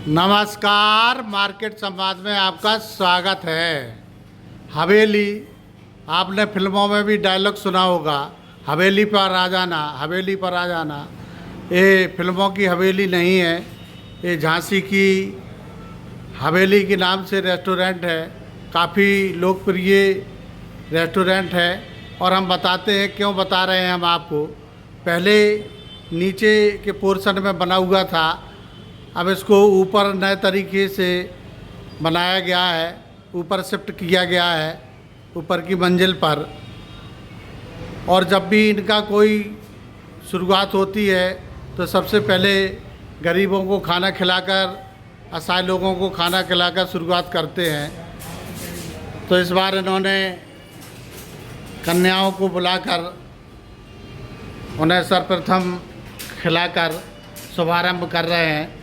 नमस्कार, मार्केट संवाद में आपका स्वागत है। हवेली, आपने फिल्मों में भी डायलॉग सुना होगा, हवेली पर आ जाना, हवेली पर आ जाना। ये फिल्मों की हवेली नहीं है, ये झांसी की हवेली के नाम से रेस्टोरेंट है। काफ़ी लोकप्रिय रेस्टोरेंट है और हम बताते हैं क्यों बता रहे हैं हम आपको। पहले नीचे के पोर्शन में बना हुआ था, अब इसको ऊपर नए तरीके से बनाया गया है, ऊपर शिफ्ट किया गया है, ऊपर की मंजिल पर। और जब भी इनका कोई शुरुआत होती है तो सबसे पहले गरीबों को खाना खिलाकर, असहाय लोगों को खाना खिलाकर शुरुआत करते हैं। तो इस बार इन्होंने कन्याओं को बुलाकर उन्हें सर्वप्रथम खिलाकर शुभारंभ कर रहे हैं।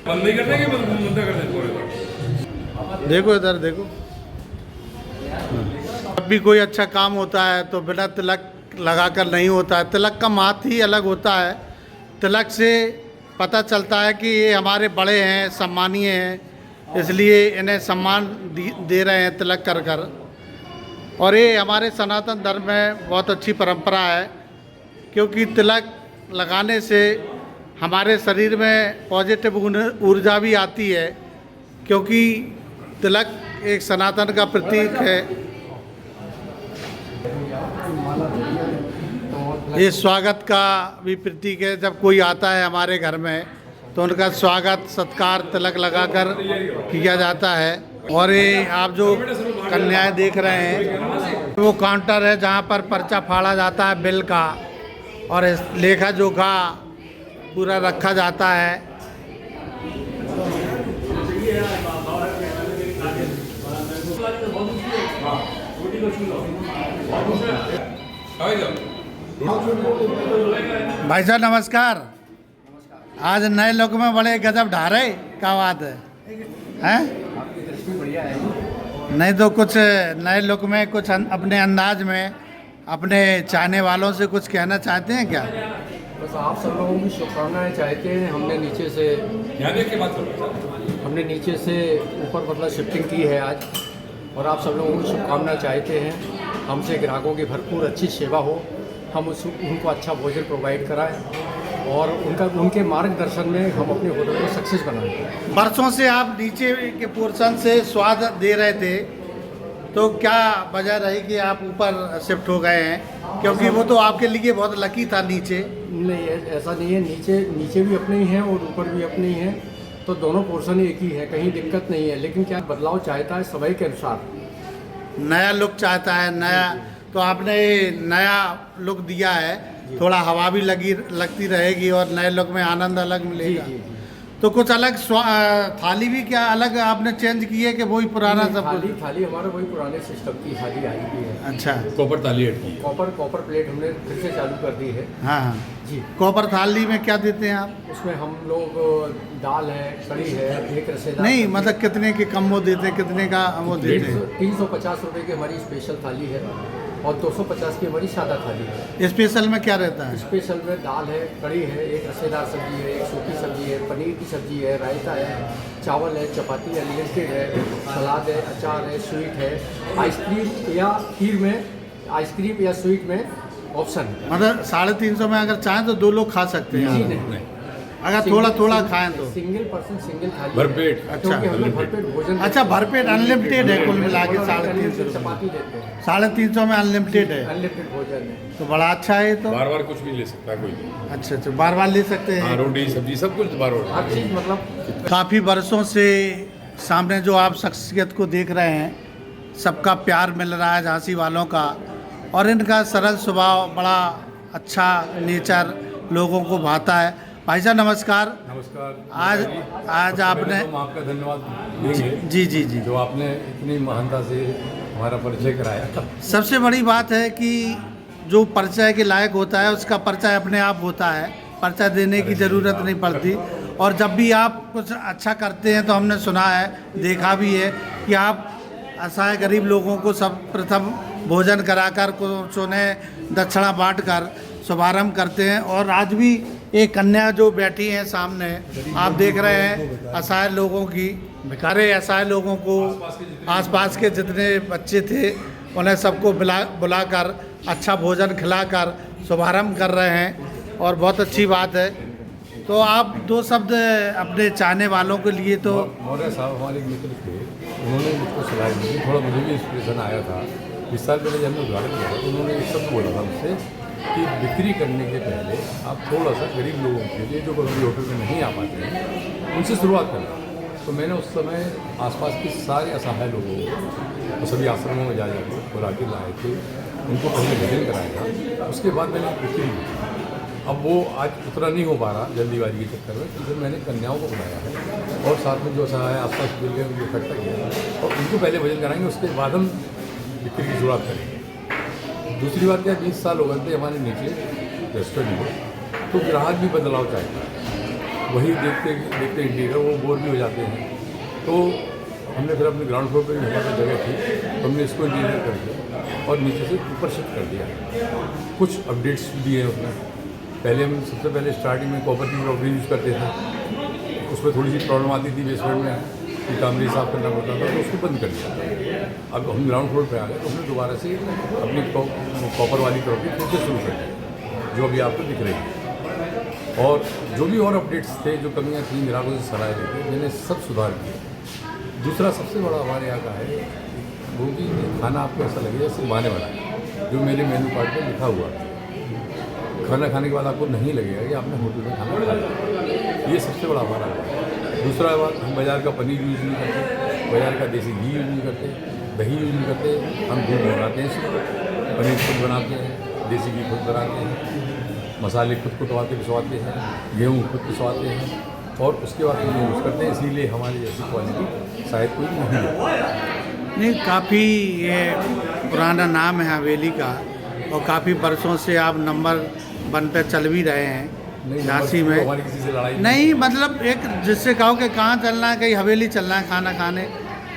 बंद नहीं करते कि बंद कर देते? देखो इधर देखो, जब भी कोई अच्छा काम होता है तो बिना तिलक लगाकर नहीं होता है। तिलक का महत्व ही अलग होता है। तिलक से पता चलता है कि ये हमारे बड़े हैं, सम्मानीय हैं, इसलिए इन्हें सम्मान दे रहे हैं तिलक कर कर। और ये हमारे सनातन धर्म में बहुत अच्छी परंपरा है, क्योंकि तिलक लगाने से हमारे शरीर में पॉजिटिव ऊर्जा भी आती है, क्योंकि तिलक एक सनातन का प्रतीक है। ये स्वागत का भी प्रतीक है। जब कोई आता है हमारे घर में तो उनका स्वागत सत्कार तिलक लगाकर किया जाता है। और ये आप जो कन्याएं देख रहे हैं, वो काउंटर है जहाँ पर पर्चा फाड़ा जाता है बिल का, और लेखा जोखा पूरा रखा जाता है। भाई साहब नमस्कार। आज नए लुक में बड़े गजब ढारे, क्या बात है? हैं? नहीं तो कुछ नए लुक में कुछ अपने अंदाज में अपने चाहने वालों से कुछ कहना चाहते हैं क्या? बस आप सब लोगों की शुभकामनाएं चाहते हैं। हमने नीचे से ऊपर मतलब शिफ्टिंग की है आज, और आप सब लोगों की शुभकामनाएं चाहते हैं। हमसे ग्राहकों की भरपूर अच्छी सेवा हो, हम उनको अच्छा भोजन प्रोवाइड कराएं और उनके मार्गदर्शन में हम अपने होटल को सक्सेस बनाएं। बरसों से आप नीचे के पोर्शन से स्वाद दे रहे थे, तो क्या वजह रही कि आप ऊपर शिफ्ट हो गए हैं? क्योंकि वो तो आपके लिए बहुत लकी था नीचे। नहीं, ऐसा नहीं है। नीचे भी अपने ही हैं और ऊपर भी अपने ही हैं, तो दोनों पोर्शन एक ही है, कहीं दिक्कत नहीं है। लेकिन क्या बदलाव चाहता है समय के अनुसार, नया लुक चाहता है, नया। तो आपने नया लुक दिया है, थोड़ा हवा भी लगती रहेगी और नए लुक में आनंद अलग मिलेगा। जी। तो कुछ अलग थाली भी क्या अलग आपने चेंज की है कि वही पुराना सब कुछ? थाली हमारा वही पुराने सिस्टम की थाली आई हुई है। अच्छा, कॉपर थाली ऐड की। कॉपर प्लेट हमने फिर से चालू कर दी है। हाँ हाँ जी। कॉपर थाली में क्या देते हैं आप? उसमें हम लोग दाल है, कड़ी है, एक रसेदार। नहीं, मतलब कितने के कम वो देते हैं, कितने का वो देते हैं? 350 रुपये की हमारी स्पेशल थाली है और 250 की हमारी सादा थाली है। स्पेशल में क्या रहता है? स्पेशल में दाल है, कड़ी है, एक रसेदार सब्जी है, एक सूखी सब्जी है, पनीर की सब्जी है, रायता है, चावल है, चपाती अनलिमिटेड है, सलाद है, अचार है, स्वीट है, आइसक्रीम या खीर में, आइसक्रीम या स्वीट में ऑप्शन है। मतलब 350 में अगर चाहें तो 2 लोग खा सकते हैं? जी नहीं, अगर थोड़ा खाएं तो सिंगल पर्सन सिंगल थाली भरपेट। अच्छा, क्योंकि हम लोग भरपेट भोजन। अच्छा, भरपेट अनलिमिटेड है कुल मिला के 350 चपाती देते हैं। 350 में अनलिमिटेड है, अनलिमिटेड भोजन है। तो बड़ा अच्छा है। तो बार बार कुछ भी ले सकता है कोई। अच्छा, बार बार ले सकते हाँ, हैं। रोटी सब्जी सब कुछ बार बार। हर चीज़ मतलब काफ़ी बरसों से सामने जो आप शख्सियत को देख रहे हैं, सबका प्यार मिल रहा है झांसी वालों का, और इनका सरल स्वभाव, बड़ा अच्छा नेचर लोगों को भाता है। भाई साहब नमस्कार। नमस्कार। आज आपने हम आपका धन्यवाद देंगे जी जो आपने इतनी महानता से हमारा परिचय कराया। सबसे बड़ी बात है कि जो परिचय के लायक होता है उसका परिचय अपने आप होता है, परिचय देने की ज़रूरत नहीं पड़ती। और जब भी आप कुछ अच्छा करते हैं तो हमने सुना है, देखा भी है कि आप असहाय गरीब लोगों को सब प्रथम भोजन कराकर, कुछ उन्हें दक्षिणा बांटकर शुभारंभ करते हैं। और आज भी ये कन्या जो बैठी हैं सामने, आप देख रहे हैं असहाय लोगों की, भिखारी असहाय लोगों को, आसपास के जितने बच्चे थे उन्हें सबको बुलाकर अच्छा भोजन खिलाकर शुभारंभ कर रहे हैं और बहुत अच्छी बात है। तो आप दो शब्द अपने चाहने वालों के लिए। तो मौर्य साहब हमारे एक मित्र थे, उन्होंने मुझको सलाह दी, थोड़ा मुझे भी इंस्पिरेशन आया था। 20 साल पहले जब मैं उद्घाटन किया तो उन्होंने एक शब्द बोला था मुझसे कि बिक्री करने के पहले आप थोड़ा सा गरीब लोगों के लिए जो कभी होटल में नहीं आ पाते हैं उनसे शुरुआत करना। तो मैंने उस समय आसपास के सारे असहाय लोगों को सभी आश्रमों में जा जाकर बुला के लाए थे, उनको पहले भोजन कराया था, उसके बाद मैंने बिक्री की। अब वो आज उतना नहीं हो पा रहा जल्दीबाजी के चक्कर में, तो फिर मैंने कन्याओं को बुलाया है और साथ में जो असहाय आसपास मिल गए उनको इकट्ठा किया और उनको पहले भोजन कराएंगे, उसके बाद हम बिक्री की शुरुआत करेंगे। दूसरी बात क्या, 20 साल हो गए थे हमारे नीचे रेस्टोरेंट में, तो ग्राहक भी बदलाव चाहता है, वही देखते देखते इंटीरियर वो बोर भी हो जाते हैं। तो हमने फिर अपने ग्राउंड फ्लोर पर भी हमारी जगह थी तो हमने इसको इंटीरियर कर दिया और नीचे से ऊपर शिफ्ट कर दिया। कुछ अपडेट्स भी दिए हैं उसमें। पहले हम सबसे पहले स्टार्टिंग में कॉपर की क्रॉकरी यूज़ करते थे, उसमें थोड़ी सी प्रॉब्लम आती थी बेसमेंट में कि कमरे साफ करना पड़ता था, तो उसको बंद कर दिया। अब हम ग्राउंड फ्लोर पे आ गए तो हमने दोबारा से अपनी कॉपर वाली क्रॉकरी फिर से शुरू कर दी, जो अभी आपको दिख रही है। और जो भी और अपडेट्स थे, जो कमियाँ थी, ग्राहकों से सलाह दी थी, मैंने सब सुधार किया। दूसरा सबसे बड़ा हमारे यहाँ का है वो कि खाना आपको ऐसा लगे जैसे माने वाला है, जो मेरे मेन्यू कार्ड पर लिखा हुआ है। खाना खाने के बाद आपको नहीं लगेगा कि आपने होटल में खाना खाया। ये सबसे बड़ा हमारा है। दूसरा बात, हम बाज़ार का पनीर यूज़ नहीं करते, बाज़ार का देसी घी यूज़ नहीं करते, दही यूज़ नहीं करते, हम दूध बनाते हैं, पनीर खुद बनाते हैं, देसी घी खुद बनाते हैं, मसाले खुद कुटवाते पिसवाते हैं, गेहूँ खुद पिसवाते हैं और उसके बाद हम यूज़ करते हैं। इसीलिए हमारी जैसी क्वालिटी शायद कोई नहीं है। नहीं, काफ़ी ये पुराना नाम है हवेली का और काफ़ी बरसों से आप नंबर 1 पे चल भी रहे हैं झांसी में। हमारी किसी से लड़ाई नहीं, मतलब एक जिससे कहो कि कहाँ चलना है, कहीं हवेली चलना है खाना खाने,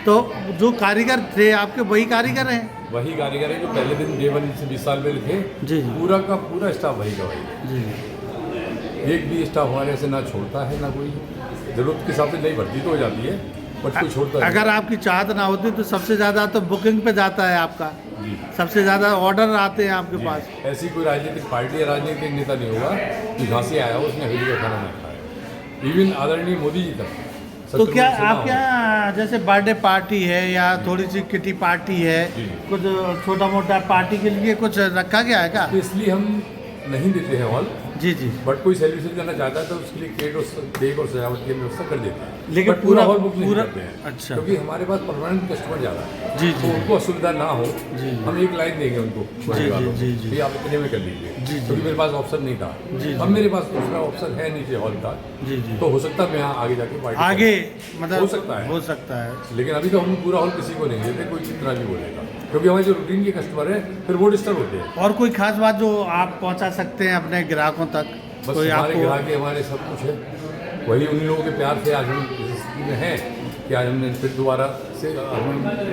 तो जो कारीगर थे आपके वही कारीगर हैं? वही कारीगर है जो पहले दिन डे 1 से 20 साल पहले थे। जी। पूरा का पूरा स्टाफ वही का वही। जी। एक भी स्टाफ हमारे से ना छोड़ता है, ना कोई ज़रूरत के हिसाब से नई भर्ती तो हो जाती है, बट कोई छोड़ता नहीं। अगर आपकी चाहत ना होती तो सबसे ज़्यादा तो बुकिंग पे जाता है आपका, जी। सबसे ज़्यादा ऑर्डर आते हैं आपके पास। ऐसी कोई राजनीतिक पार्टी या राजनीतिक नेता नहीं होगा कि झांसी आया हो उसने हवेली का खाना नहीं खाया। इवन आदरणीय मोदी जी तक। तो क्या आपके यहाँ जैसे बर्थडे पार्टी है या थोड़ी सी किटी पार्टी है, कुछ छोटा मोटा पार्टी के लिए कुछ रखा गया है क्या? तो इसलिए हम नहीं देते हैं हॉल। जी जी। बट कोई सेलिब्रेशन करना चाहता है तो उसके लिए केक और सजावट की व्यवस्था कर देते हैं, लेकिन बट पूरा हॉल बुक नहीं पूरा करते हैं। अच्छा। क्योंकि हमारे पास परमानेंट कस्टमर ज़्यादा है। जी तो जी उनको असुविधा ना हो, जी। हम एक लाइन देंगे उनको जी, वालों को जी, जी। कि आप इतने में कर लीजिए। जी, जी। क्योंकि मेरे पास ऑप्शन नहीं था। जी, अब जी। मेरे पास दूसरा ऑप्शन है नीचे हॉल का, जी जी। तो हो सकता है मैं यहाँ आगे जाके पार्टी आगे करूं। मतलब हो सकता है। हो सकता है। लेकिन अभी तो हम पूरा हॉल किसी को नहीं देते, कोई कितना भी बोलेगा, क्योंकि हमारे जो रूटीन के कस्टमर है फिर वो डिस्टर्ब होते हैं। और कोई खास बात जो आप पहुंचा सकते हैं अपने ग्राहकों तक? बस कोई हमारे आपको ग्राहक हमारे सब कुछ है, वही उन लोगों के प्यार से आज हम इस स्थिति में हैं कि आज हमने फिर दोबारा से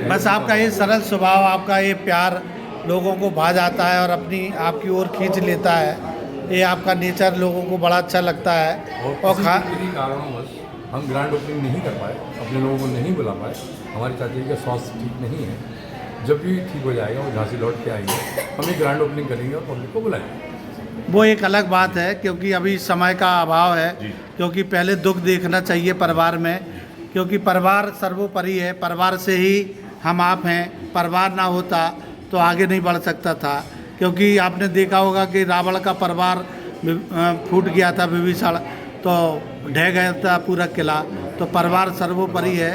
बस आपका ये सरल स्वभाव, आपका ये प्यार लोगों को भा जाता है और अपनी आपकी ओर खींच लेता है। ये आपका नेचर लोगों को बड़ा अच्छा लगता है। और किसी कारणवश हम ग्रैंड ओपनिंग नहीं कर पाए, अपने लोगों को नहीं बुला पाए। हमारी चाचा जी का स्वास्थ्य ठीक नहीं है, जब भी ठीक हो जाएगा वो झांसी लौट के आएंगे, हम एक ग्रैंड ओपनिंग करेंगे और पब्लिक को बुलाएंगे। वो एक अलग बात है, क्योंकि अभी समय का अभाव है, क्योंकि पहले दुख देखना चाहिए परिवार में, क्योंकि परिवार सर्वोपरि है। परिवार से ही हम आप हैं, परिवार ना होता तो आगे नहीं बढ़ सकता था। क्योंकि आपने देखा होगा कि रावण का परिवार फूट गया था, विभीषण तो ढह गया था पूरा किला। तो परिवार सर्वोपरि है,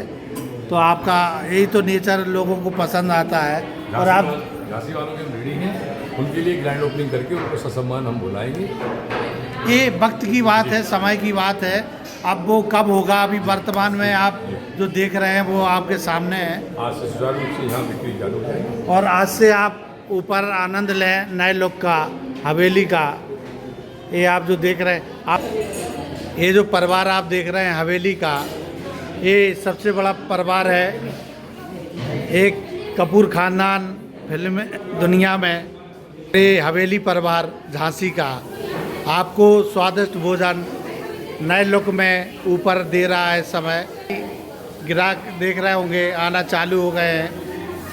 तो आपका यही तो नेचर लोगों को पसंद आता है। और आप झांसी वालों के हम रेडी हैं, उनके लिए ग्रैंड ओपनिंग करके उनको ससम्मान हम बुलाएंगे। ये वक्त की बात है, समय की बात है। अब वो कब होगा, अभी वर्तमान में आप जो देख रहे हैं वो आपके सामने है। आज से सुचारू रूप से यहाँ बिक्री चालू हो जाएगी और आज से आप ऊपर आनंद लें नए लुक का, हवेली का। ये आप जो देख रहे हैं, आप ये जो परिवार आप देख रहे हैं हवेली का, ये सबसे बड़ा परिवार है। एक कपूर खानदान फिल्म दुनिया में, ये हवेली परिवार झांसी का। आपको स्वादिष्ट भोजन नए लुक में ऊपर दे रहा है समय। ग्राहक देख रहे होंगे आना चालू हो गए हैं,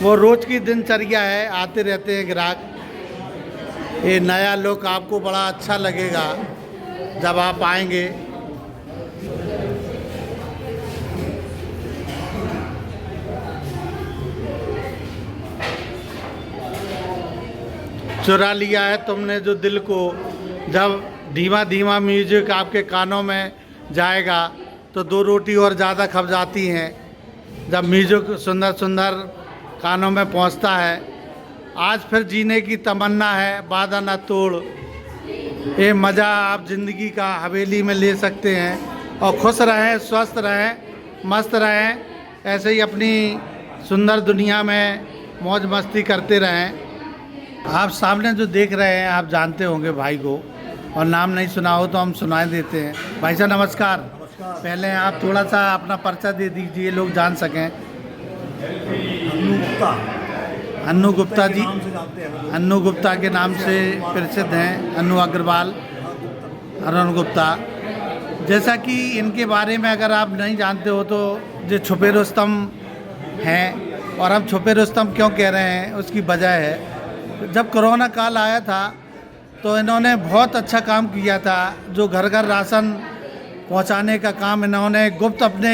वो रोज़ की दिनचर्या है, आते रहते हैं ग्राहक। ये नया लुक आपको बड़ा अच्छा लगेगा जब आप आएंगे। चुरा लिया है तुमने जो दिल को। जब धीमा धीमा म्यूजिक आपके कानों में जाएगा तो 2 रोटी और ज़्यादा खप जाती हैं। जब म्यूजिक सुंदर सुंदर कानों में पहुंचता है, आज फिर जीने की तमन्ना है, वादा न तोड़। ये मज़ा आप ज़िंदगी का हवेली में ले सकते हैं और खुश रहें, स्वस्थ रहें, मस्त रहें, ऐसे ही अपनी सुंदर दुनिया में मौज मस्ती करते रहें। आप सामने जो देख रहे हैं आप जानते होंगे भाई को, और नाम नहीं सुना हो तो हम सुना देते हैं। भाई साहब नमस्कार। पहले आप थोड़ा सा अपना पर्चा दे दीजिए, लोग जान सकें। अन्नू गुप्ता जी, अन्नू गुप्ता के नाम से प्रसिद्ध हैं, अन्नू अग्रवाल, अरुण गुप्ता। जैसा कि इनके बारे में अगर आप नहीं जानते हो तो जो छुपे रुस्तम हैं, और हम छुपे रुस्तम क्यों कह रहे हैं उसकी वजह है, जब कोरोना काल आया था तो इन्होंने बहुत अच्छा काम किया था। जो घर घर राशन पहुंचाने का काम इन्होंने गुप्त अपने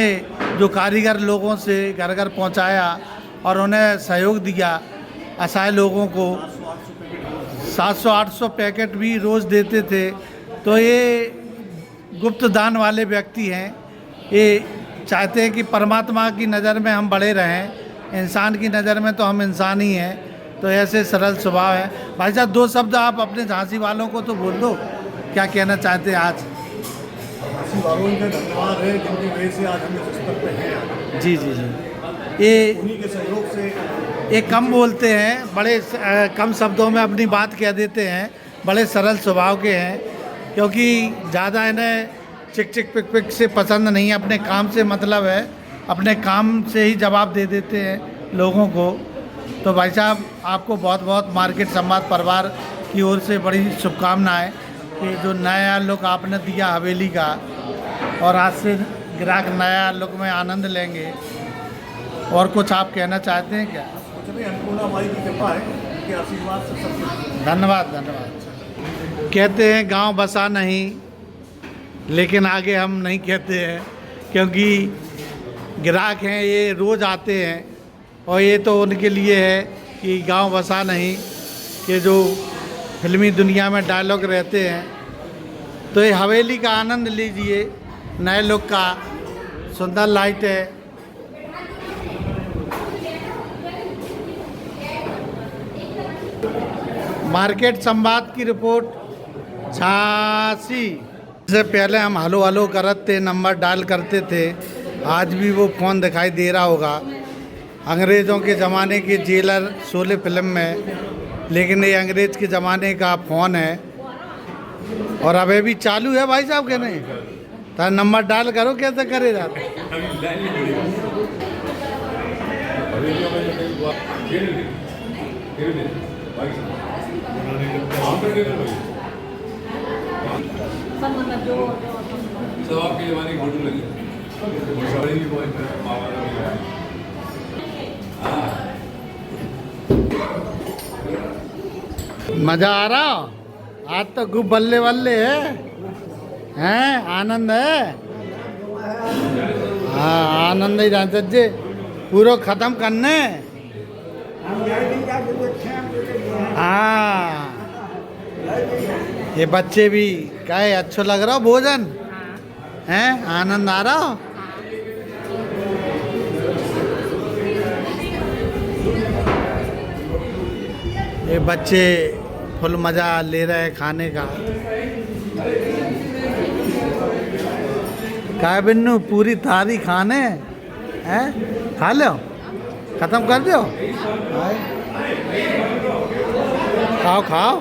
जो कारीगर लोगों से घर घर पहुंचाया और उन्हें सहयोग दिया। असहाय लोगों को 700-800 पैकेट भी रोज़ देते थे। तो ये गुप्त दान वाले व्यक्ति हैं। ये चाहते हैं कि परमात्मा की नज़र में हम बड़े रहें, इंसान की नज़र में तो हम इंसान ही हैं। तो ऐसे सरल स्वभाव है। भाई साहब 2 शब्द आप अपने झांसी वालों को तो बोल दो, क्या कहना चाहते हैं आज? झांसी वालों का धन्यवाद है जिनकी वजह से आज हम इस स्तर पे हैं। जी जी जी। ये उन्हीं के सहयोग से ये कम बोलते हैं, बड़े कम शब्दों में अपनी बात कह देते हैं, बड़े सरल स्वभाव के हैं। क्योंकि ज़्यादा इन्हें चिक चिक पिक पिक से पसंद नहीं है, अपने काम से मतलब है, अपने काम से ही जवाब दे देते हैं लोगों को। तो भाई साहब आपको बहुत बहुत मार्केट संवाद परिवार की ओर से बड़ी शुभकामनाएं कि जो नया लुक आपने दिया हवेली का, और आज से ग्राहक नया लुक में आनंद लेंगे। और कुछ आप कहना चाहते हैं क्या? कुछ नहीं, अन्नपूर्णा माई की कृपा है, उनके आशीर्वाद से सब कुछ। धन्यवाद धन्यवाद। कहते हैं गांव बसा नहीं, लेकिन आगे हम नहीं कहते हैं क्योंकि ग्राहक हैं ये रोज़ आते हैं, और ये तो उनके लिए है कि गांव बसा नहीं, कि जो फिल्मी दुनिया में डायलॉग रहते हैं। तो ये हवेली का आनंद लीजिए, नए लुक का, सुंदर लाइट है। मार्केट संवाद की रिपोर्ट झांसी। इससे पहले हम हलो हलो करते नंबर डायल करते थे, आज भी वो फ़ोन दिखाई दे रहा होगा। अंग्रेज़ों के ज़माने के जेलर शोले फिल्म में, लेकिन ये अंग्रेज़ के ज़माने का फ़ोन है और अभी भी चालू है। भाई साहब कह रहे हैं तो नंबर डायल करो, कैसे करे जाते। सब आपके जमाने की फोटो लगी। मज़ा आ रहा? आज तो खूब बल्ले बल्ले है, हैं? आनंद है। हाँ आनंद ही रहते जे पूरा ख़त्म करने। हाँ ये बच्चे भी कहे अच्छा लग रहा भोजन, हैं? आनंद आ रहा? ये बच्चे फुल मज़ा ले रहे हैं खाने का। काय बिन्नू पूरी थाली खाने हैं, खा लो, ख़त्म कर दो। खाओ खाओ।